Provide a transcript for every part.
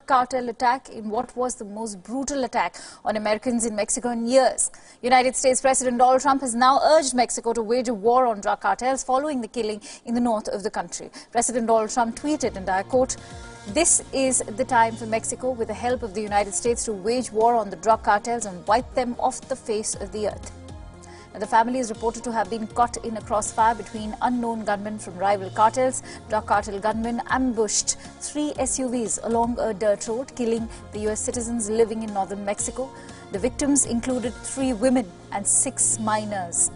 cartel attack in what was the most brutal attack on Americans in Mexico in years. United States President Donald Trump has now urged Mexico to wage a war on drug cartels following the killing in the north of the country. President Donald Trump tweeted, and I quote, "This is the time for Mexico, with the help of the United States, to wage war on the drug cartels and wipe them off the face of the earth." The family is reported to have been caught in a crossfire between unknown gunmen from rival cartels. Drug cartel gunmen ambushed 3 SUVs along a dirt road, killing the U.S. citizens living in northern Mexico. The victims included 3 women and 6 minors.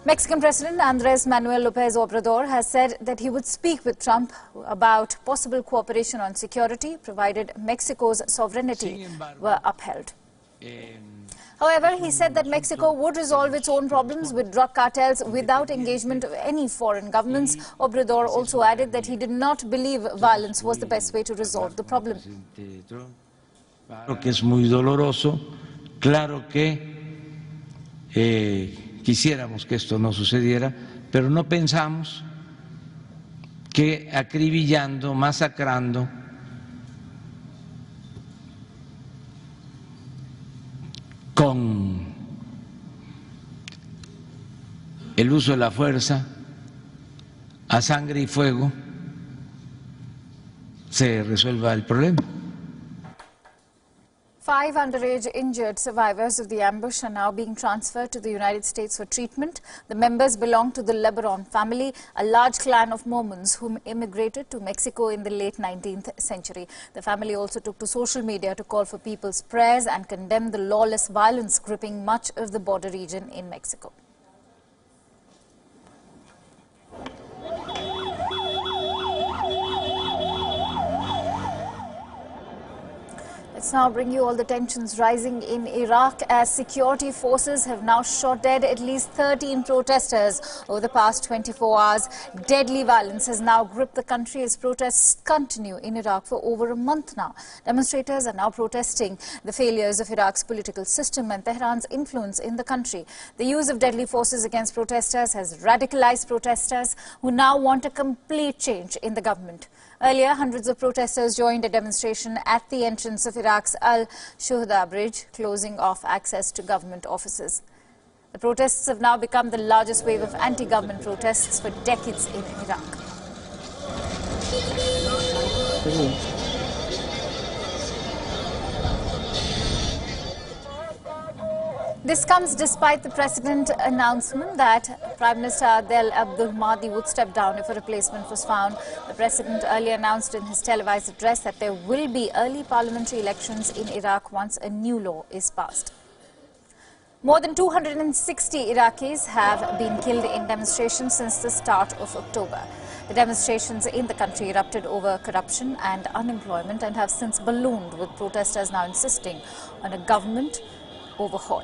Mexican President Andrés Manuel López Obrador has said that he would speak with Trump about possible cooperation on security, provided Mexico's sovereignty were upheld. However, he said that Mexico would resolve its own problems with drug cartels without engagement of any foreign governments. Obrador also added that he did not believe violence was the best way to resolve the problem. Claro que es muy doloroso, claro que quisiéramos que esto no sucediera, pero no pensamos que acribillando, masacrando, con el uso de la fuerza, a sangre y fuego, se resuelva el problema. 5 underage injured survivors of the ambush are now being transferred to the United States for treatment. The members belong to the Lebaron family, a large clan of Mormons whom immigrated to Mexico in the late 19th century. The family also took to social media to call for people's prayers and condemn the lawless violence gripping much of the border region in Mexico. Let's now bring you all the tensions rising in Iraq as security forces have now shot dead at least 13 protesters over the past 24 hours. Deadly violence has now gripped the country as protests continue in Iraq for over a month now. Demonstrators are now protesting the failures of Iraq's political system and Tehran's influence in the country. The use of deadly forces against protesters has radicalized protesters who now want a complete change in the government. Earlier, hundreds of protesters joined a demonstration at the entrance of Iraq's Al-Shuhada Bridge, closing off access to government offices. The protests have now become the largest wave of anti-government protests for decades in Iraq. This comes despite the President's announcement that Prime Minister Adel Abdul Mahdi would step down if a replacement was found. The President earlier announced in his televised address that there will be early parliamentary elections in Iraq once a new law is passed. More than 260 Iraqis have been killed in demonstrations since the start of October. The demonstrations in the country erupted over corruption and unemployment and have since ballooned, with protesters now insisting on a government overhaul.